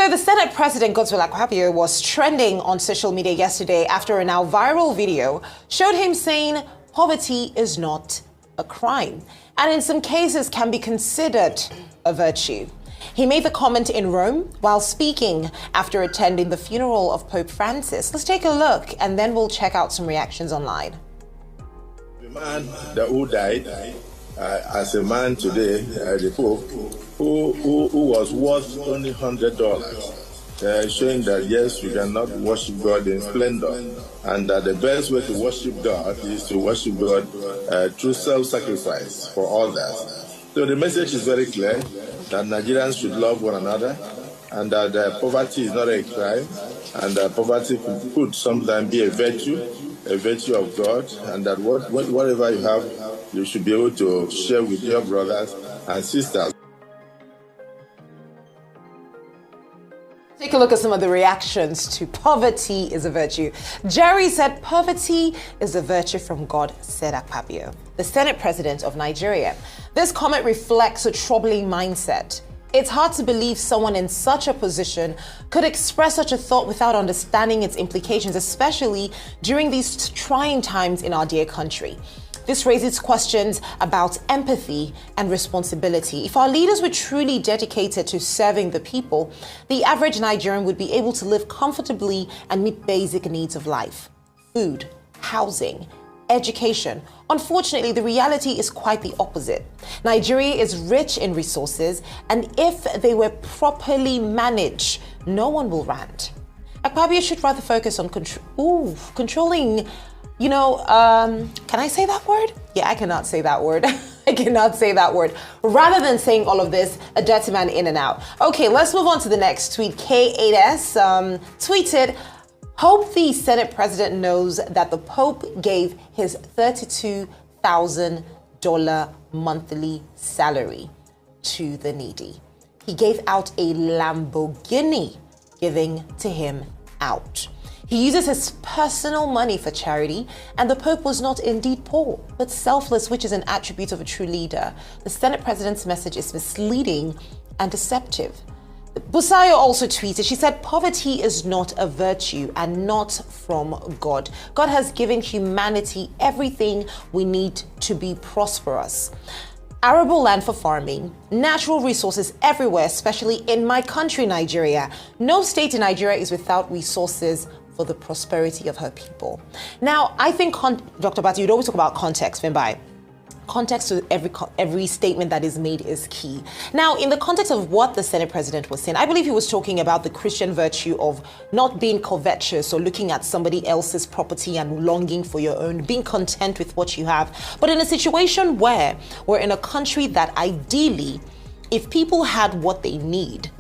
So the Senate President Godswill Akpabio was trending on social media yesterday after a now viral video showed him saying poverty is not a crime and in some cases can be considered a virtue. He made the comment in Rome while speaking after attending the funeral of Pope Francis. Let's take a look and then we'll check out some reactions online. The man who died as a man today, the Pope, who was worth only $100, showing that yes, you cannot worship God in splendor, and that the best way to worship God is to worship God through self-sacrifice for others. So the message is very clear that Nigerians should love one another, and that poverty is not a crime, and that poverty could sometimes be a virtue of God, and that whatever you have, you should be able to share with your brothers and sisters. Take a look at some of the reactions to poverty is a virtue. Jerry said poverty is a virtue from God, said Akpabio, the Senate President of Nigeria. This comment reflects a troubling mindset. It's hard to believe someone in such a position could express such a thought without understanding its implications, especially during these trying times in our dear country. This raises questions about empathy and responsibility. If our leaders were truly dedicated to serving the people, the average Nigerian would be able to live comfortably and meet basic needs of life: food, housing, education. Unfortunately, the reality is quite the opposite. Nigeria is rich in resources, and if they were properly managed, no one will rant. Akpabio should rather focus on controlling. Can I say that word? Yeah, I cannot say that word. I cannot say that word. Rather than saying all of this, a dirty man in and out. Okay, let's move on to the next tweet. K8S tweeted, hope the Senate President knows that the Pope gave his $32,000 monthly salary to the needy. He gave out a Lamborghini, giving to him out. He uses his personal money for charity, and the Pope was not indeed poor, but selfless, which is an attribute of a true leader. The Senate President's message is misleading and deceptive. Busayo also tweeted, she said, poverty is not a virtue and not from God. God has given humanity everything we need to be prosperous. Arable land for farming, natural resources everywhere, especially in my country, Nigeria. No state in Nigeria is without resources for the prosperity of her people. Now, I think, Dr. Abati, you'd always talk about context, Vimbai. Context to every statement that is made is key. Now, in the context of what the Senate President was saying, I believe he was talking about the Christian virtue of not being covetous or looking at somebody else's property and longing for your own, being content with what you have. But in a situation where we're in a country that ideally, if people had what they needed,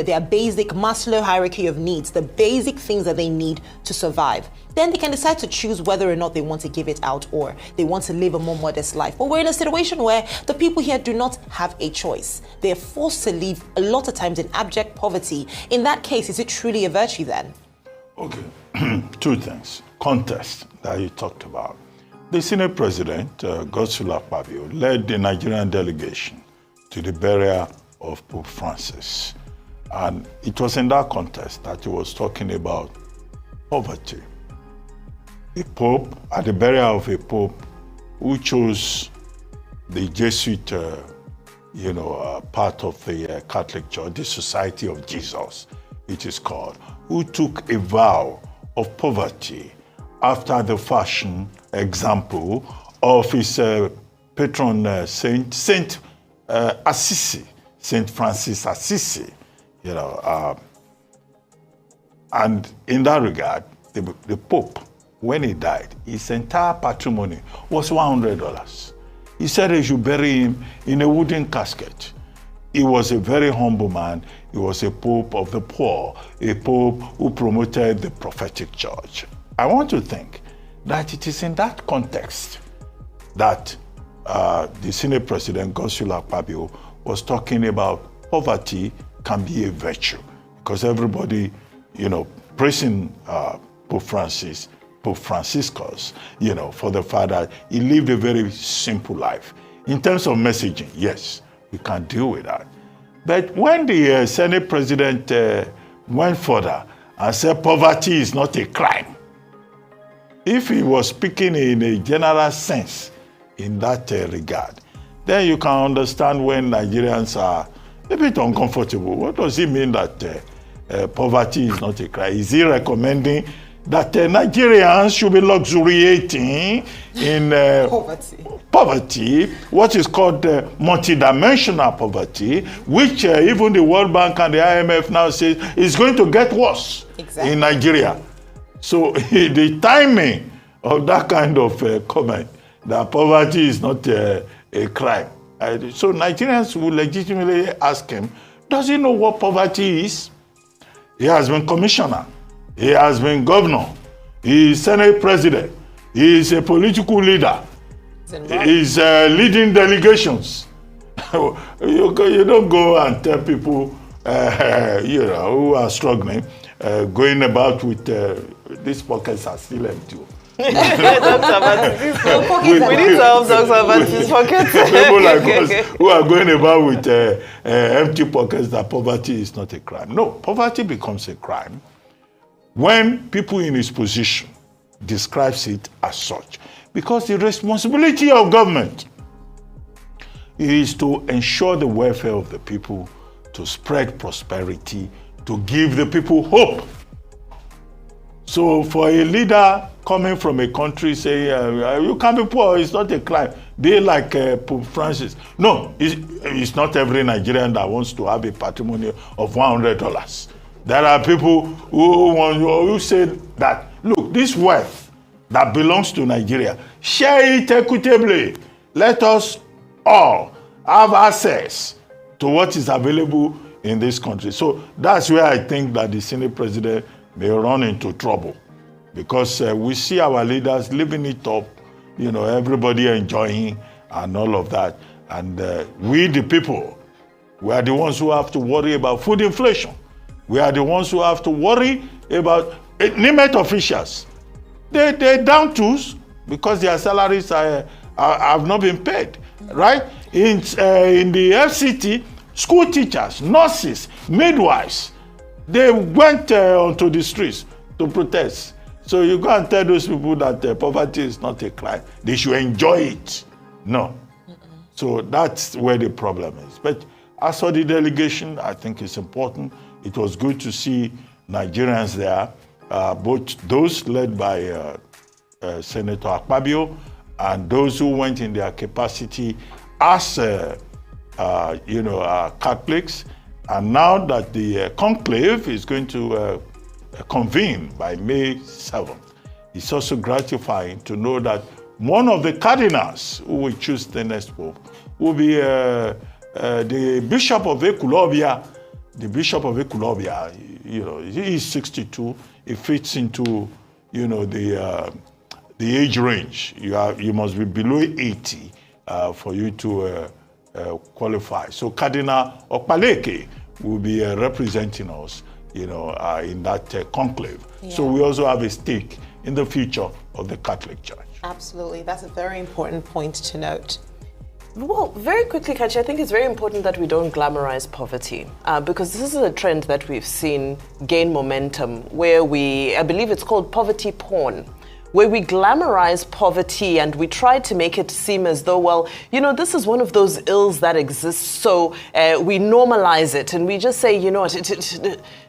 their basic Maslow hierarchy of needs, the basic things that they need to survive, then they can decide to choose whether or not they want to give it out or they want to live a more modest life. But we're in a situation where the people here do not have a choice. They're forced to live a lot of times in abject poverty. In that case, is it truly a virtue then? Okay, two things. Context that you talked about. The Senate President, Godswill Akpabio, led the Nigerian delegation to the burial of Pope Francis. And it was in that context that he was talking about poverty. A pope, at the burial of a pope who chose the Jesuit part of the Catholic Church, the Society of Jesus, it is called, who took a vow of poverty after the fashion example of his patron Saint Assisi, Saint Francis Assisi, and in that regard, the Pope, when he died, his entire patrimony was $100. He said they should bury him in a wooden casket. He was a very humble man. He was a Pope of the poor, a Pope who promoted the prophetic church. I want to think that it is in that context that the Senate President, Godswill Akpabio, was talking about poverty can be a virtue, because everybody, praising Pope Franciscus, for the fact that he lived a very simple life. In terms of messaging, yes, we can deal with that. But when the Senate President went further and said poverty is not a crime, if he was speaking in a general sense in that regard, then you can understand when Nigerians are a bit uncomfortable. What does he mean that poverty is not a crime? Is he recommending that Nigerians should be luxuriating in poverty, what is called multidimensional poverty, which even the World Bank and the IMF now say is going to get worse in Nigeria. So the timing of that kind of comment, that poverty is not a crime. So Nigerians will legitimately ask him, does he know what poverty is? He has been commissioner. He has been governor. He is Senate president. He is a political leader. He is leading delegations. You don't go and tell people, who are struggling, going about with these pockets are still empty. We need to help Dr. Abati's pockets. People like us who are going about with empty pockets, that poverty is not a crime. No, poverty becomes a crime when people in his position describes it as such. Because the responsibility of government is to ensure the welfare of the people, to spread prosperity, to give the people hope. So for a leader coming from a country saying, you can't be poor, it's not a crime, be like Pope Francis. No, it's not every Nigerian that wants to have a patrimony of $100. There are people who say that, look, this wealth that belongs to Nigeria, share it equitably. Let us all have access to what is available in this country. So that's where I think that the Senate President may run into trouble, because we see our leaders living it up, everybody enjoying and all of that. And we, the people, we are the ones who have to worry about food inflation. We are the ones who have to worry about NIMET officials. They're down tools because their salaries have not been paid, right? In the FCT, school teachers, nurses, midwives, they went onto the streets to protest. So you go and tell those people that poverty is not a crime. They should enjoy it. No. So that's where the problem is. But as for the delegation, I think it's important. It was good to see Nigerians there, both those led by Senator AKPABIO and those who went in their capacity as Catholics. And now that the conclave is going to convene by May 7th, it's also gratifying to know that one of the cardinals who will choose the next pope will be the Bishop of Ekulobia. The Bishop of Ekulobia, he is 62. It fits into, the age range. You must be below 80 for you to qualify. So Cardinal Okpaleke will be representing us, in that conclave. Yeah. So we also have a stake in the future of the Catholic Church. Absolutely, that's a very important point to note. Well, very quickly, Kachi, I think it's very important that we don't glamorize poverty because this is a trend that we've seen gain momentum where I believe it's called poverty porn, where we glamorize poverty and we try to make it seem as though, this is one of those ills that exists, so we normalize it and we just say,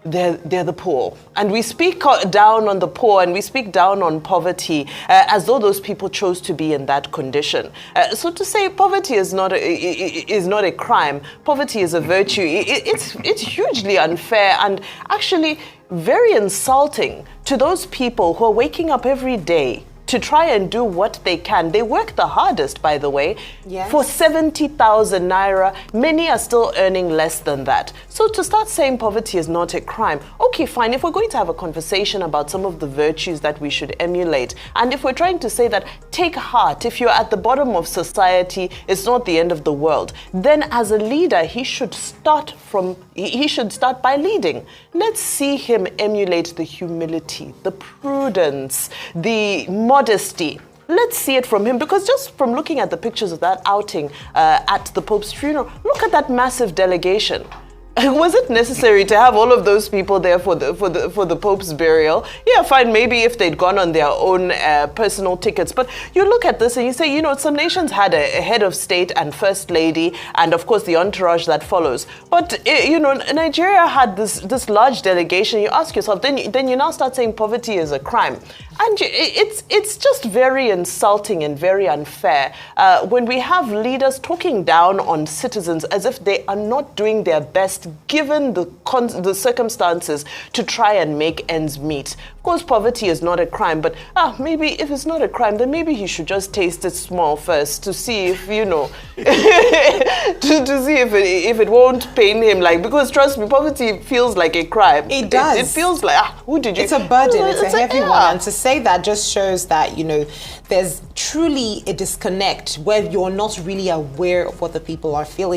they're the poor. And we speak down on the poor and we speak down on poverty as though those people chose to be in that condition. So to say poverty is not a crime, poverty is a virtue, it's hugely unfair and actually very insulting to those people who are waking up every day to try and do what they can. They work the hardest, by the way, yes, for 70,000 naira. Many are still earning less than that. So to start saying poverty is not a crime, okay, fine. If we're going to have a conversation about some of the virtues that we should emulate, and if we're trying to say that take heart, if you're at the bottom of society, it's not the end of the world, then as a leader, he should start by leading. Let's see him emulate the humility, the prudence, the modesty. Let's see it from him, because just from looking at the pictures of that outing at the Pope's funeral, look at that massive delegation. Was it necessary to have all of those people there for the Pope's burial? Yeah, fine, maybe if they'd gone on their own personal tickets. But you look at this and you say, you know, some nations had a head of state and first lady, and of course the entourage that follows. But you know, Nigeria had this large delegation. You ask yourself, then you now start saying poverty is a crime. And it's just very insulting and very unfair when we have leaders talking down on citizens as if they are not doing their best given the circumstances to try and make ends meet. Of course, poverty is not a crime, but maybe if it's not a crime, then maybe he should just taste it small first to see if, you know, to see if it won't pain him. Like, because trust me, poverty feels like a crime. It does. It feels like, who did you? It's a burden. It's a heavy one. And to say that just shows that, you know, there's truly a disconnect where you're not really aware of what the people are feeling.